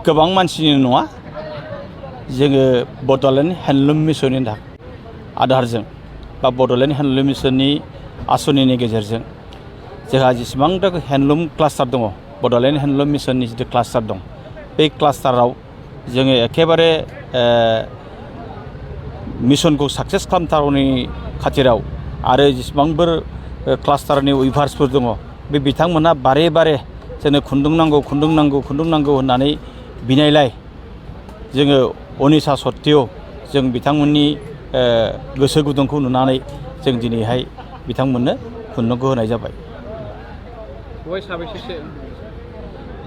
गोबां मानसिनि नङा जोङो बड'लेण्ड हेन्डलुम मिसननि आधारजों बा बड'लेण्ड हेन्डलुम मिसननि आसनिनि गेजेरजों जोंहा जेसेबांथा हेन्डलुम क्लास्टार दङ बड'लेण्ड हेन्डलुम मिसननि जिथु क्लास्टार दं बे क्लास्टाराव जोङो एखेबारे मिसनखौ साक्सेस खालामथारनायनि खाथिराव आरो जेसेबांफोर क्लास्टारनि उइभार्सफोर दङ बे बिथांमोना बारे बारे जोंनो खुन्दुं नांगौ होननानै बिनायलाय जोङो अनिसा सत्तेव जों बिथांमोननि गोसो गुदुंखौ नुनानै जों दिनैहाय बिथांमोननो खुन्दुंखौ होनाय जाबाय।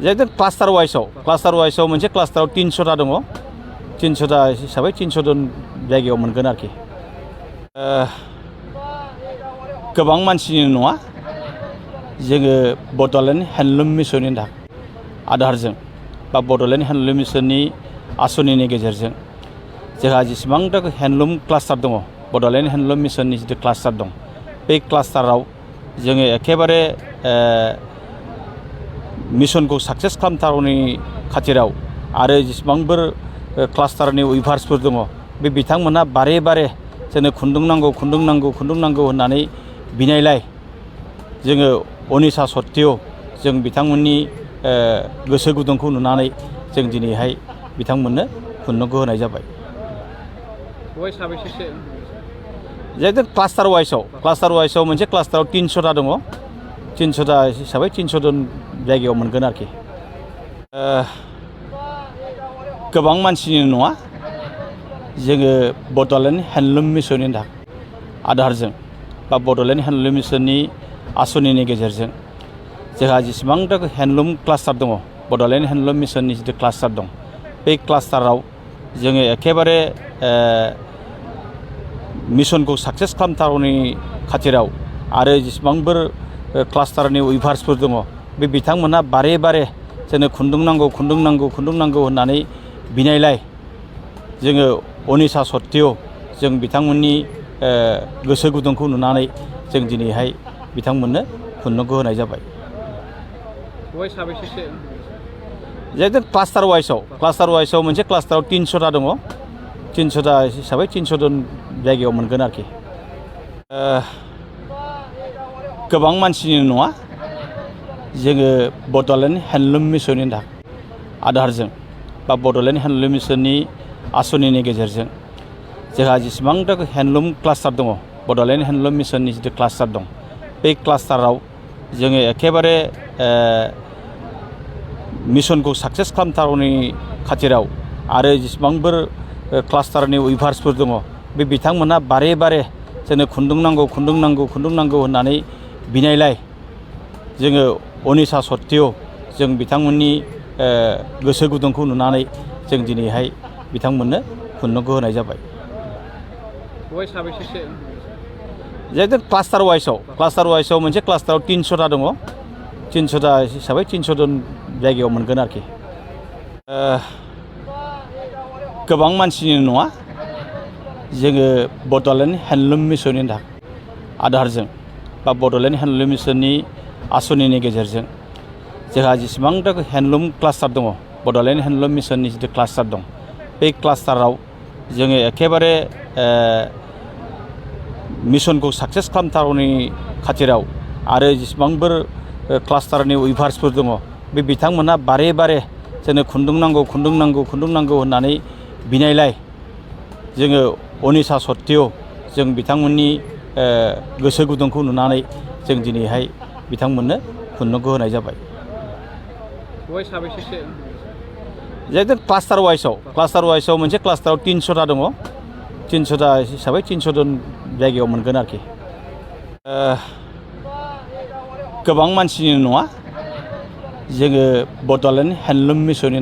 जेहेतु क्लास्टार वाइसआव मोनसे क्लास्टाराव 300टा दङ 300टा हिसाबै 300 जन जायगायाव मोनगोन आरोखि। गोबां मानसिनि नङा जोङो बड'लेण्ड हेन्डलुम मिसननि आधारजों बा बड'लेण्ड हेन्डलुम मिसननि आसनिनि गेजेरजों जोंहा जेसेबांथा हेन्डलुम क्लास्टार दङ बड'लेण्ड हेन्डलुम मिसननि जिथु क्लास्टार दं बे क्लास्टाराव जोङो एखेबारे मिसनखौ साक्सेस खालामथारनायनि खाथिराव आरो जेसेबांफोर क्लास्टारनि उइभार्सफोर दङ बे बिथांमोना बारे बारे जोंनो खुन्दुं नांगौ होननानै बिनायलाय जोङो अनिसा सत्तेव जों बिथांमोननि गोसो गुदुंखौ नुनानै जों दिनैहाय बिथांमोननो खुन्दुंखौ होनाय जाबाय। जेहेतु क्लास्टार वाइसआव मोनसे क्लास्टाराव 300टा दङ 300टा हिसाबै 300 जन जायगायाव मोनगोन आरोखि। गोबां मानसिनि नङा जोङो बड'लेण्ड हेन्डलुम मिसननि आधारजों बा बड'लेण्ड हेन्डलुम मिसननि आसनिनि गेजेरजों जोंहा जेसेबांथा हेन्डलुम क्लास्टार दङ बड'लेण्ड हेन्डलुम मिसननि जिथु क्लास्टार दं बे क्लास्टाराव जोङो एखेबारे मिसनखौ साक्सेस खालामथारनायनि खाथिराव आरो जेसेबांफोर क्लास्टारनि उइभार्सफोर दङ बे बिथांमोना बारे बारे जोंनो खुन्दुं नांगौ होननानै बिनायलाय जोङो अनिसा सत्तेव जों बिथांमोननि गोसो गुदुंखौ नुनानै जों दिनैहाय बिथांमोननो खुन्दुंखौ होनाय जाबाय। जेहेतु क्लास्टार वाइसआव मोनसे क्लास्टाराव 300टा दङ 300टा हिसाबै 300 जन जायगायाव मोनगोन आरोखि। गोबां मानसिनि नङा जोङो बड'लेण्ड हेन्डलुम मिसननि आधारजों बा बड'लेण्ड हेन्डलुम मिसननि आसनिनि गेजेरजों जोंहा जेसेबांथा हेन्डलुम क्लास्टार दङ बड'लेण्ड हेन्डलुम मिसननि जिथु क्लास्टार दं बे क्लास्टाराव जोङो एखेबारे मिसनखौ साक्सेस खालामथारनायनि खाथिराव आरो जेसेबांफोर क्लास्टारनि उइभार्सफोर दङ बे बिथांमोना बारे बारे जोंनो खुन्दुं नांगौ होननानै बिनायलाय जोङो अनिसा सत्तेव जों बिथांमोननि गोसो गुदुंखौ नुनानै जों दिनैहाय बिथांमोननो खुन्दुंखौ होनाय जाबाय। जेहेतु क्लास्टार वाइसआव मोनसे क्लास्टाराव 300टा दङ 300टा हिसाबै 300 जन जायगायाव मोनगोन आरोखि। गोबां मानसिनि नङा जोङो बड'लेण्ड हेन्डलुम मिसननि आधारजों बा बड'लेण्ड हेन्डलुम मिसननि आसनिनि गेजेरजों जोंहा जेसेबांथा हेन्डलुम क्लास्टार दङ बड'लेण्ड हेन्डलुम मिसननि जिथु क्लास्टार दं बे क्लास्टाराव जोङो एखेबारे मिसनखौ साक्सेस खालामथारनायनि खाथिराव आरो जेसेबांफोर क्लास्टारनि उइभार्सफोर दङ बे बिथांमोना बारे बारे जोंनो खुन्दुं नांगौ होननानै बिनायलाय जोङो अनिसा सत्तेव जों बिथांमोननि गोसो गुदुंखौ नुनानै जों दिनैहाय बिथांमोननो खुन्दुंखौ होनाय जाबाय। जेहेतु क्लास्टार वाइसआव मोनसे क्लास्टाराव 300टा दङ 300टा हिसाबै 300 जन जायगायाव मोनगोन आरोखि। गोबां मानसिनि नङा जोङो बड'लेण्ड हेन्डलुम मिसननि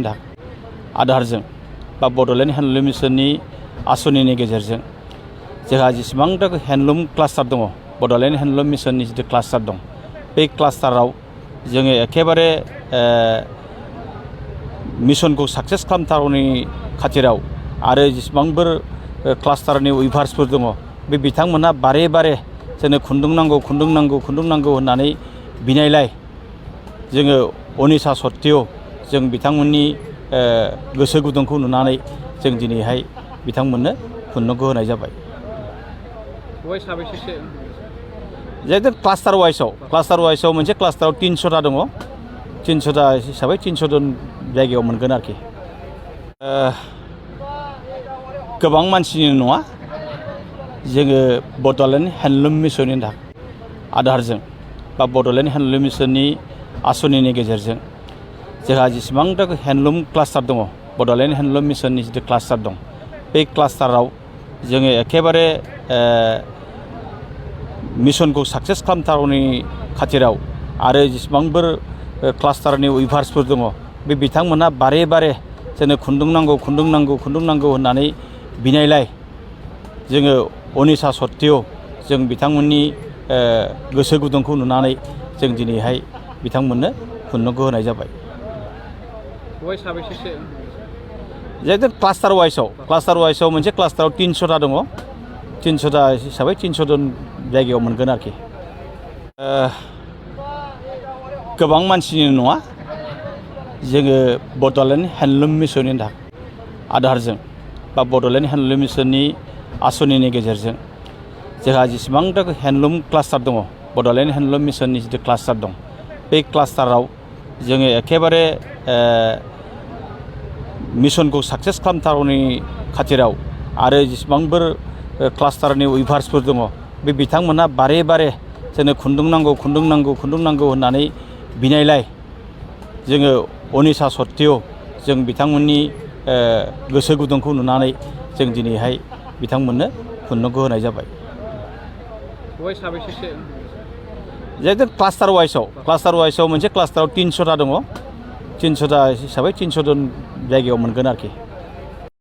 आधारजों बा बड'लेण्ड हेन्डलुम मिसननि आसनिनि गेजेरजों जोंहा जेसेबांथा हेन्डलुम क्लास्टार दङ बड'लेण्ड हेन्डलुम मिसननि जिथु क्लास्टार दं बे क्लास्टाराव जोङो एखेबारे मिसनखौ साक्सेस खालामथारनायनि खाथिराव आरो जेसेबांफोर क्लास्टारनि उइभार्सफोर दङ बे बिथांमोना बारे बारे जोंनो खुन्दुं नांगौ होननानै बिनायलाय जोङो अनिसा सत्तेव जों बिथांमोननि गोसो गुदुंखौ नुनानै जों दिनैहाय बिथांमोननो खुन्दुंखौ होनाय जाबाय। जिहेतु क्लास्टार वाइसआव मोनसे क्लास्टाराव 300टा दङ। 300टा हिसाबै 300 जन जायगायाव मोनगोन आरोखि। गोबां मानसिनि नङा, जोङो बड'लेण्ड हेन्दलुम मिसननि आधारजों बा बड'लेण्ड हेन्दलुम मिसननि आसनिनि गेजेरजों जोंहा जेसेबांथा हेन्दलुम क्लास्टार दङ, बड'लेण्ड हेन्दलुम मिसननि जिथु क्लास्टार दं, बे क्लास्टाराव जोङो एखेबारे मिसनखौ साक्सेस खालामथारनायनि खाथिराव आरो जेसेबांफोर क्लास्टारनि उइभार्सफोर दङ, बे बिथांमोनहा बारे बारे जोंनो खुन्दुं नांगौ होननानै बिनायलाय जोङो अनिसा सत्तेव जों बिथांमोननि गोसो गुदुंखौ नुनानै जों दिनैहाय बिथांमोननो खुन्दुंखौ होनाय जाबाय। जिहेतु क्लास्टार वाइसआव मोनसे क्लास्टाराव 300टा दङ। 300टा हिसाबै 300 जन जायगायाव मोनगोन आरोखि। गोबां मानसिनि नङा, जोङो बड'लेण्ड हेन्दलुम मिसननि आधारजों बा बड'लेण्ड हेन्दलुम मिसननि आसनिनि गेजेरजों जोंहा जेसेबांथा हेन्दलुम क्लास्टार दङ, बड'लेण्ड हेन्दलुम मिसननि जिथु क्लास्टार दं, बे क्लास्टाराव जोङो एखेबारे मिसनखौ साक्सेस खालामथारनायनि खाथिराव आरो जेसेबांफोर क्लास्टारनि उइभार्सफोर दङ, बे बिथांमोनहा बारे बारे जोंनो खुन्दुं नांगौ होननानै बिनायलाय जोङो अनिसा सत्तेव जों बिथांमोननि गोसो गुदुंखौ नुनानै जों दिनैहाय बिथांमोननो खुन्दुंखौ होनाय जाबाय। जिहेतु क्लास्टार वाइसआव मोनसे क्लास्टाराव 300टा दङ। 300टा हिसाबै 300 जन जायगायाव मोनगोन आरोखि।